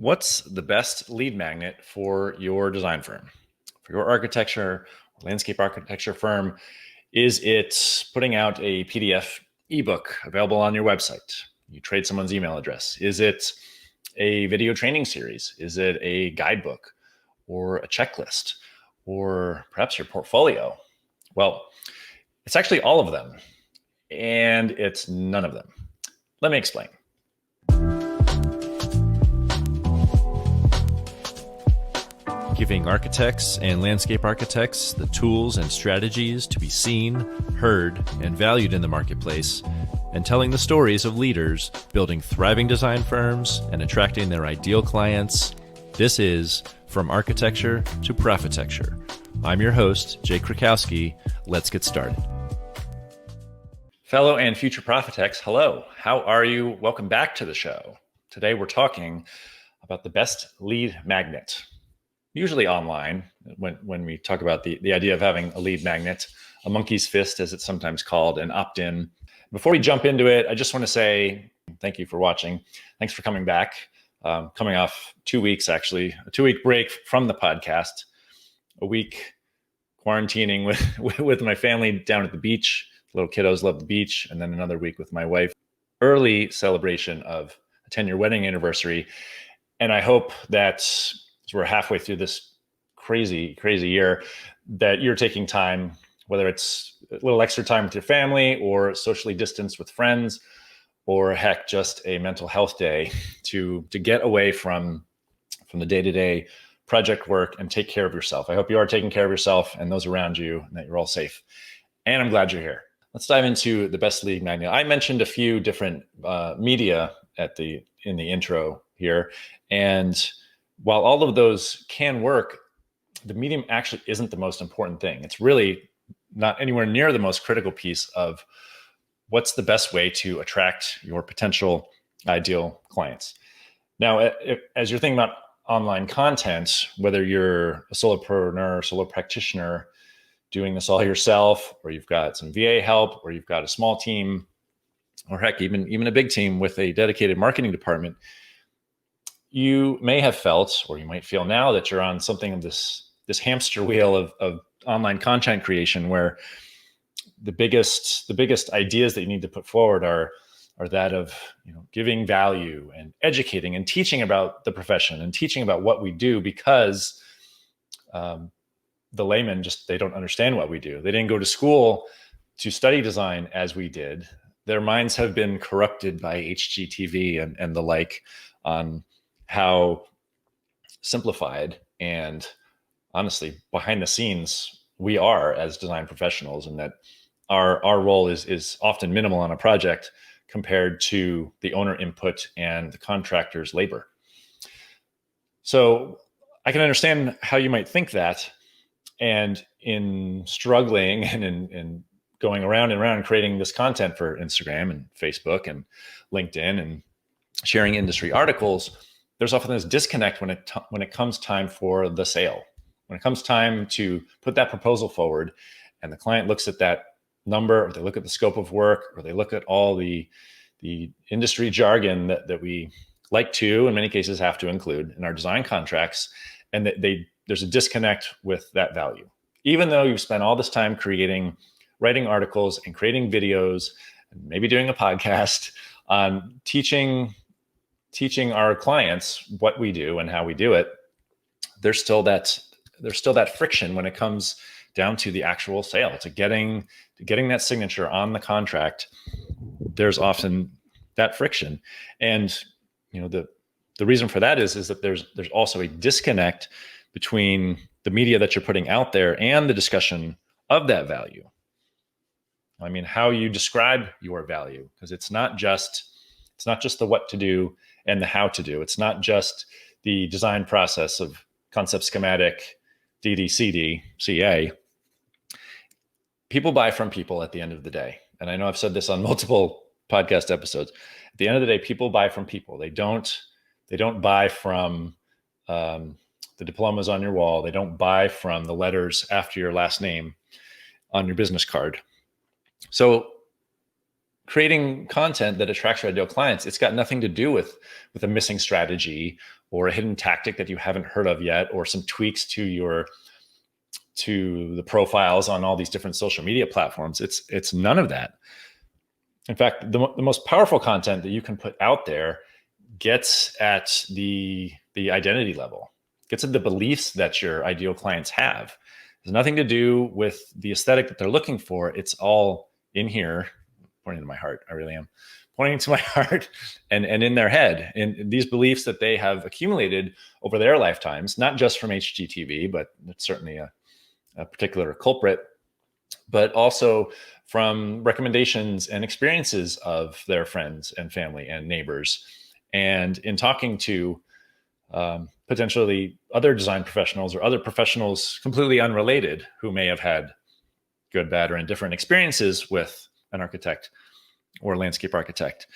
What's the best lead magnet for your design firm? For your architecture, landscape architecture firm, is it putting out a PDF ebook available on your website? You trade someone's email address. Is it a video training series? Is it a guidebook or a checklist or perhaps your portfolio? Well, it's actually all of them, and it's none of them. Let me explain. Giving architects and landscape architects the tools and strategies to be seen, heard, and valued in the marketplace, and telling the stories of leaders building thriving design firms and attracting their ideal clients. This is From Architecture to Profitecture. I'm your host, Jay Krakowski. Let's get started. Fellow and future Profitex, hello. How are you? Welcome back to the show. Today we're talking about the best lead magnet. Usually online, when we talk about the idea of having a lead magnet, a monkey's fist, as it's sometimes called, an opt-in. Before we jump into it, I just want to say thank you for watching. Thanks for coming back. Coming off 2 weeks, actually, a 2-week break from the podcast, a week quarantining with my family down at the beach. Little kiddos love the beach, and then another week with my wife. Early celebration of a 10-year wedding anniversary. And I hope that as we're halfway through this crazy year, that you're taking time, whether it's a little extra time with your family or socially distanced with friends, or heck, just a mental health day to get away from the day-to-day project work and take care of yourself. I hope you are taking care of yourself and those around you, and that you're all safe. And I'm glad you're here. Let's dive into the best lead magnet. I mentioned a few different media in the intro here, and while all of those can work, the medium actually isn't the most important thing. It's really not anywhere near the most critical piece of what's the best way to attract your potential ideal clients. Now, as you're thinking about online content, whether you're a solopreneur, solo practitioner, doing this all yourself, or you've got some VA help, or you've got a small team, or heck, even a big team with a dedicated marketing department, you may have felt, or you might feel now, that you're on something of this hamster wheel of online content creation, where the biggest ideas that you need to put forward are that of giving value and educating and teaching about the profession and teaching about what we do, because the laymen they don't understand what we do. They didn't go to school to study design as we did. Their minds have been corrupted by HGTV and the like on how simplified and honestly behind the scenes we are as design professionals, and that our role is often minimal on a project compared to the owner input and the contractor's labor. So I can understand how you might think that, and in struggling and in going around and around creating this content for Instagram and Facebook and LinkedIn and sharing industry articles, there's often this disconnect when it comes time for the sale. When it comes time to put that proposal forward, and the client looks at that number, or they look at the scope of work, or they look at all the industry jargon that we like to, in many cases, have to include in our design contracts, and that there's a disconnect with that value. Even though you've spent all this time writing articles and creating videos, and maybe doing a podcast on teaching our clients what we do and how we do it, there's still that friction when it comes down to the actual sale, to getting that signature on the contract. There's often that friction, and the reason for that is that there's also a disconnect between the media that you're putting out there and the discussion of that value. I mean, how you describe your value, because it's not just the what to do and the how to do. It's not just the design process of concept, schematic, DD, CD, CA. People buy from people at the end of the day. And I know I've said this on multiple podcast episodes. At the end of the day, people buy from people. They don't buy from the diplomas on your wall. They don't buy from the letters after your last name on your business card. So creating content that attracts your ideal clients, it's got nothing to do with a missing strategy or a hidden tactic that you haven't heard of yet, or some tweaks to the profiles on all these different social media platforms. It's none of that. In fact, the most powerful content that you can put out there gets at the identity level, gets at the beliefs that your ideal clients have. It has nothing to do with the aesthetic that they're looking for. It's all in here, pointing to my heart. I really am pointing to my heart and in their head, in these beliefs that they have accumulated over their lifetimes, not just from HGTV, but it's certainly a particular culprit, but also from recommendations and experiences of their friends and family and neighbors. And in talking to potentially other design professionals or other professionals completely unrelated who may have had good, bad, or indifferent experiences with an architect or landscape architect.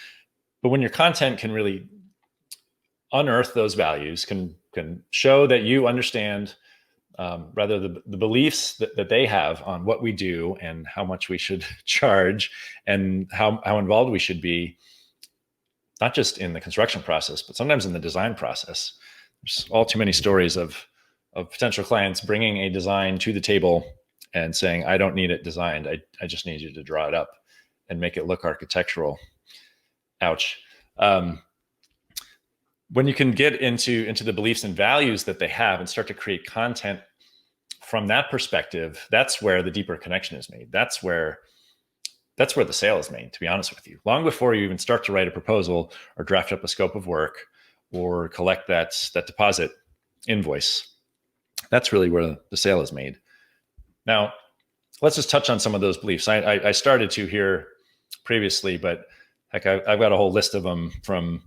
But when your content can really unearth those values, can show that you understand rather the beliefs that they have on what we do and how much we should charge and how involved we should be, not just in the construction process, but sometimes in the design process. There's all too many stories of potential clients bringing a design to the table and saying, I don't need it designed. I just need you to draw it up and make it look architectural. Ouch. When you can get into the beliefs and values that they have and start to create content from that perspective, that's where the deeper connection is made. That's where the sale is made, to be honest with you. Long before you even start to write a proposal or draft up a scope of work or collect that deposit invoice, that's really where the sale is made. Now, let's just touch on some of those beliefs. I started to here previously, but heck, I've got a whole list of them from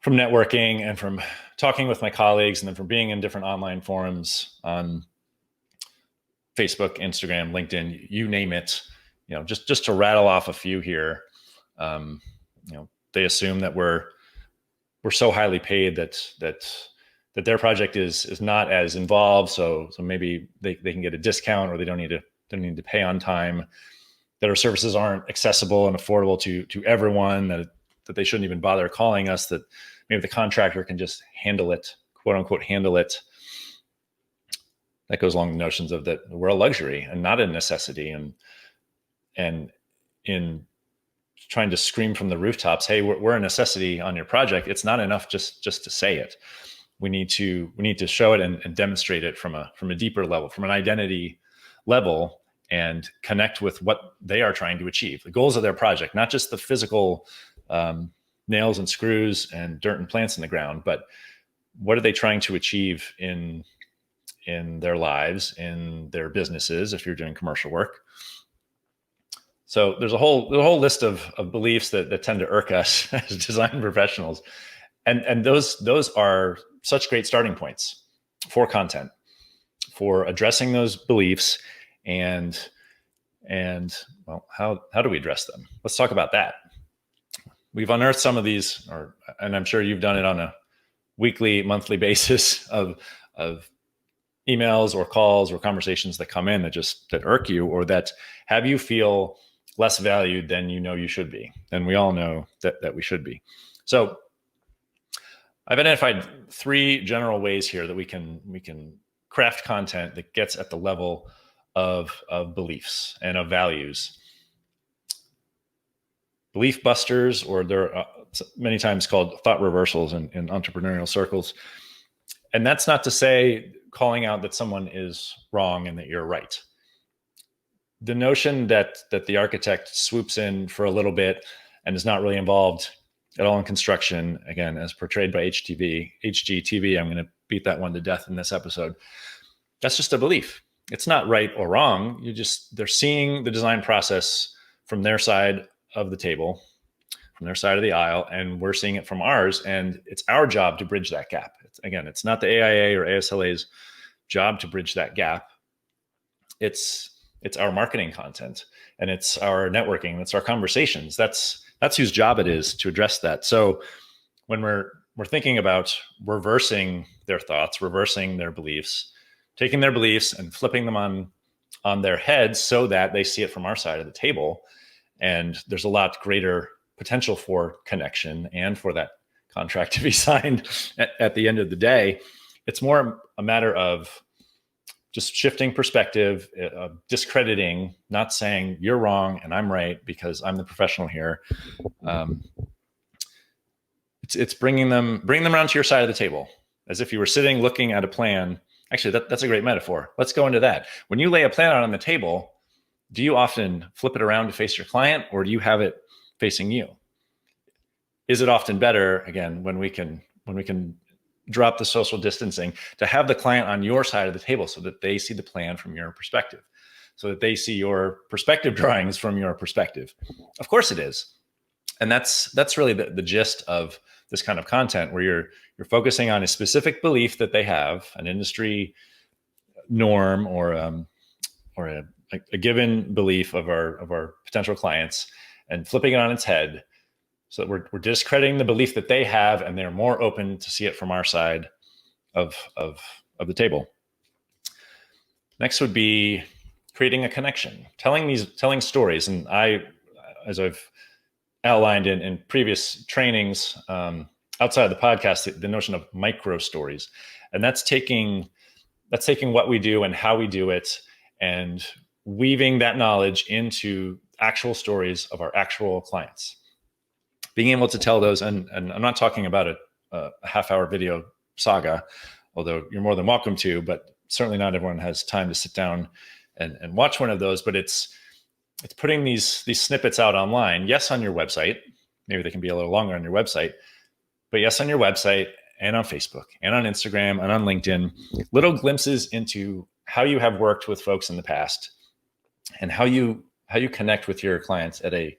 networking and from talking with my colleagues, and then from being in different online forums on Facebook, Instagram, LinkedIn, you name it. Just to rattle off a few here. They assume that we're so highly paid that their project is not as involved, so maybe they can get a discount, or they don't need to pay on time. That our services aren't accessible and affordable to everyone. That they shouldn't even bother calling us. That maybe the contractor can just handle it, quote unquote, handle it. That goes along the notions of that we're a luxury and not a necessity. And in trying to scream from the rooftops, hey, we're a necessity on your project, it's not enough just to say it. We need to show it and demonstrate it from a deeper level, from an identity level, and connect with what they are trying to achieve, the goals of their project, not just the physical nails and screws and dirt and plants in the ground, but what are they trying to achieve in their lives, in their businesses, if you're doing commercial work. So there's a whole list of beliefs that tend to irk us as design professionals. And those are such great starting points for content, for addressing those beliefs and well, how do we address them? Let's talk about that. We've unearthed some of these, and I'm sure you've done it on a weekly, monthly basis of emails or calls or conversations that come in that irk you, or that have you feel less valued than you should be. And we all know that we should be. So I've identified 3 general ways here that we can craft content that gets at the level of beliefs and of values. Beliefbusters, or they're many times called thought reversals in entrepreneurial circles. And that's not to say calling out that someone is wrong and that you're right. The notion that the architect swoops in for a little bit and is not really involved at all in construction, again, as portrayed by HGTV, I'm going to beat that one to death in this episode. That's just a belief. It's not right or wrong. They're seeing the design process from their side of the table, from their side of the aisle, and we're seeing it from ours. And it's our job to bridge that gap. It's not the AIA or ASLA's job to bridge that gap. It's our marketing content, and it's our networking. It's our conversations. That's whose job it is to address that. So when we're thinking about reversing their thoughts, reversing their beliefs, taking their beliefs and flipping them on their heads so that they see it from our side of the table, and there's a lot greater potential for connection and for that contract to be signed at the end of the day. It's more a matter of just shifting perspective, discrediting, not saying you're wrong and I'm right because I'm the professional here. It's bring them around to your side of the table as if you were sitting looking at a plan. Actually, that's a great metaphor. Let's go into that. When you lay a plan out on the table, do you often flip it around to face your client, or do you have it facing you? Is it often better, again, when we can drop the social distancing, to have the client on your side of the table so that they see the plan from your perspective, so that they see your perspective drawings from your perspective? Of course it is. And that's really the gist of this kind of content, where you're focusing on a specific belief that they have, an industry norm, or a given belief of our potential clients, and flipping it on its head, so that we're discrediting the belief that they have, and they're more open to see it from our side of the table. Next would be creating a connection, telling stories. And as I've outlined in previous trainings outside of the podcast, the notion of micro stories, and that's taking what we do and how we do it, and weaving that knowledge into actual stories of our actual clients. Being able to tell those, and I'm not talking about a half-hour video saga, although you're more than welcome to, but certainly not everyone has time to sit down and watch one of those. But it's putting these snippets out online. Yes, on your website. Maybe they can be a little longer on your website, but yes, on your website and on Facebook and on Instagram and on LinkedIn, little glimpses into how you have worked with folks in the past, and how you connect with your clients at a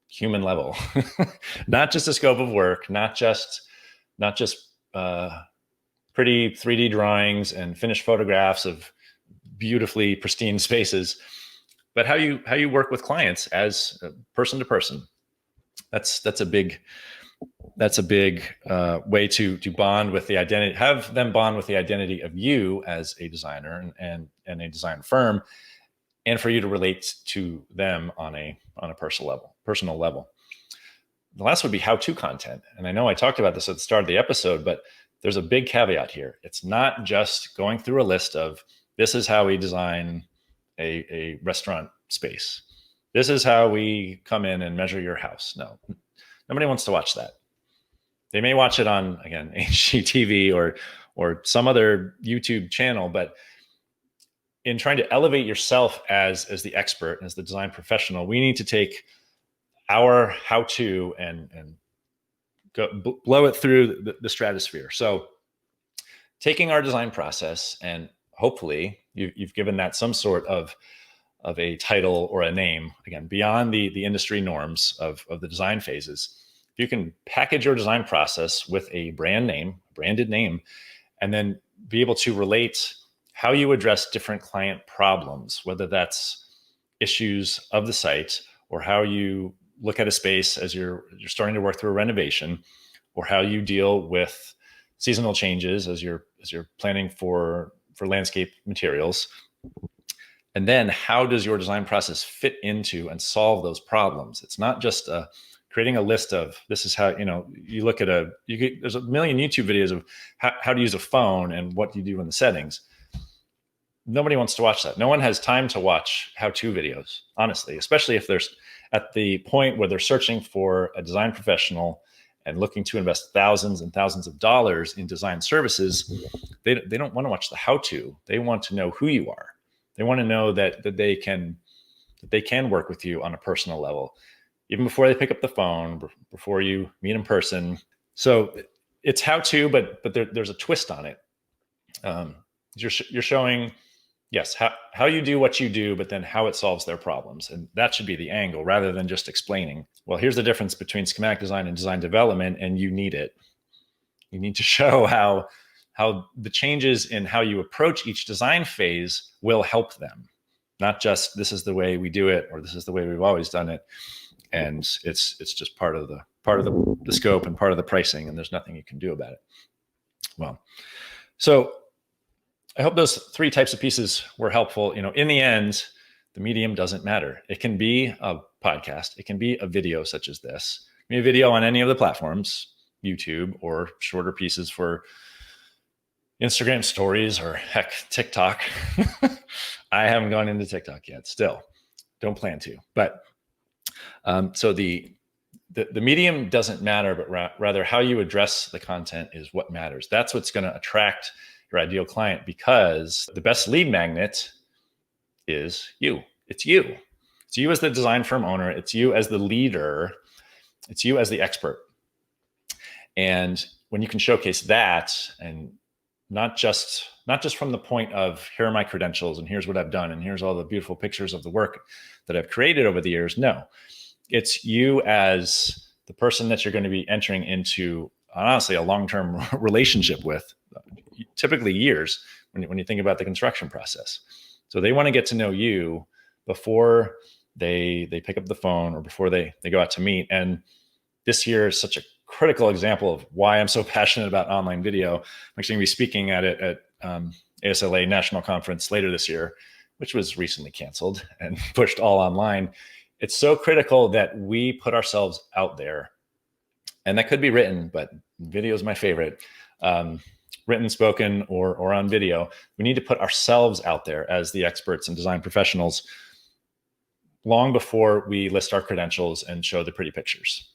human level, not just a scope of work, not just pretty 3D drawings and finished photographs of beautifully pristine spaces, but how you work with clients as person to person. That's a big way to bond with the identity, have them bond with the identity of you as a designer and a design firm, and for you to relate to them on a personal level. The last would be how-to content. And I know I talked about this at the start of the episode, but there's a big caveat here. It's not just going through a list of, this is how we design a restaurant space. This is how we come in and measure your house. No, nobody wants to watch that. They may watch it on, again, HGTV or some other YouTube channel, but in trying to elevate yourself as the expert, as the design professional, we need to take our how-to and blow it through the stratosphere. So taking our design process, and hopefully you've given that some sort of a title or a name, again, beyond the industry norms of the design phases. If you can package your design process with a branded name, and then be able to relate how you address different client problems, whether that's issues of the site, or how you look at a space as you're starting to work through a renovation, or how you deal with seasonal changes as you're planning for landscape materials. And then how does your design process fit into and solve those problems? It's not just creating a list of, this is how, you look at there's a million YouTube videos of how to use a phone and what you do in the settings. Nobody wants to watch that. No one has time to watch how-to videos, honestly, especially if they're at the point where they're searching for a design professional and looking to invest thousands and thousands of dollars in design services. They don't want to watch the how-to. They want to know who you are. They want to know that they can work with you on a personal level, even before they pick up the phone, before you meet in person. So it's how-to, but there's a twist on it. You're showing, yes, how you do what you do, but then how it solves their problems. And that should be the angle, rather than just explaining, well, here's the difference between schematic design and design development, and you need it. You need to show how the changes in how you approach each design phase will help them. Not just, this is the way we do it, or this is the way we've always done it, and it's just part of the scope and part of the pricing, and there's nothing you can do about it. Well, so I hope those three types of pieces were helpful. In the end, the medium doesn't matter. It can be a podcast. It can be a video such as this. It can be a video on any of the platforms. YouTube or shorter pieces for Instagram stories or heck, TikTok. I haven't gone into TikTok yet. Still, don't plan to. But so the medium doesn't matter, but rather how you address the content is what matters. That's what's going to attract your ideal client, because the best lead magnet is you. It's you. It's you as the design firm owner. It's you as the leader. It's you as the expert. And when you can showcase that, and not just from the point of, here are my credentials and here's what I've done and here's all the beautiful pictures of the work that I've created over the years. No, it's you as the person that you're going to be entering into, honestly, a long-term relationship with, typically years, when you think about the construction process. So they want to get to know you before they pick up the phone or before they go out to meet. And this year is such a critical example of why I'm so passionate about online video. I'm actually going to be speaking at it at ASLA National Conference later this year, which was recently canceled and pushed all online. It's so critical that we put ourselves out there. And that could be written, but video is my favorite. Written, spoken, or on video. We need to put ourselves out there as the experts and design professionals long before we list our credentials and show the pretty pictures.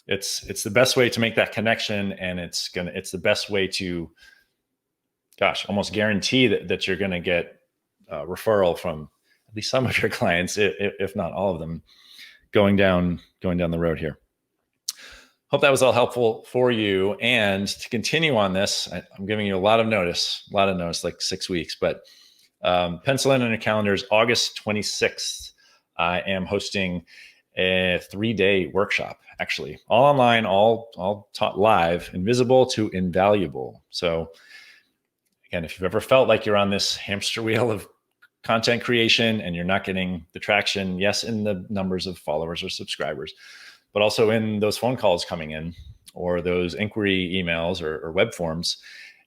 It's the best way to make that connection, and it's the best way to, almost guarantee that you're going to get a referral from at least some of your clients, if not all of them, going down the road here. Hope that was all helpful for you. And to continue on this, I'm giving you a lot of notice, like 6 weeks, but pencil in on your calendars, August 26th, I am hosting a 3-day workshop, actually, all online, all taught live, invisible to invaluable. So again, if you've ever felt like you're on this hamster wheel of content creation and you're not getting the traction, yes, in the numbers of followers or subscribers, but also in those phone calls coming in or those inquiry emails or web forms,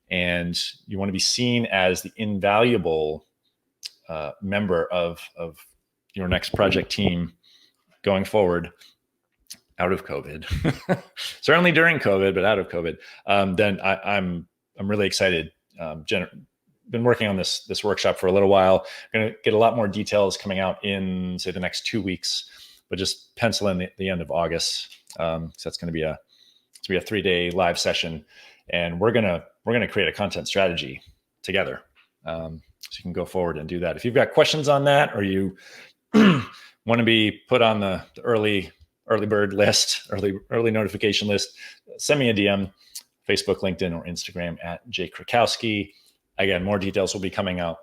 and you want to be seen as the invaluable member of your next project team going forward, out of COVID, certainly during COVID, but out of COVID, then I'm really excited. Been working on this workshop for a little while. Going to get a lot more details coming out in, say, the next 2 weeks, but just pencil in the end of August. So that's going to be a 3-day live session, and we're gonna create a content strategy together. So you can go forward and do that. If you've got questions on that, or you want to be put on the early bird list, early notification list, send me a DM, Facebook, LinkedIn, or Instagram at Jay Krakowski. Again, more details will be coming out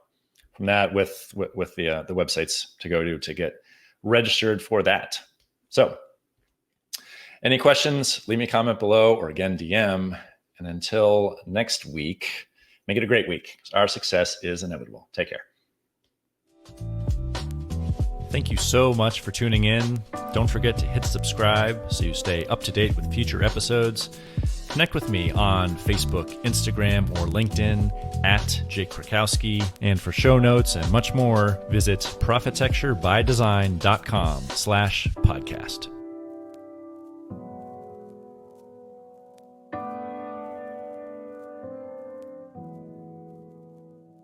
from that with the websites to go to get registered for that. So any questions, leave me a comment below, or again, DM. And until next week, make it a great week. Our success is inevitable. Take care. Thank you so much for tuning in. Don't forget to hit subscribe so you stay up to date with future episodes. Connect with me on Facebook, Instagram, or LinkedIn at Jay Krakowski. And for show notes and much more, visit profitecturebydesign.com/podcast.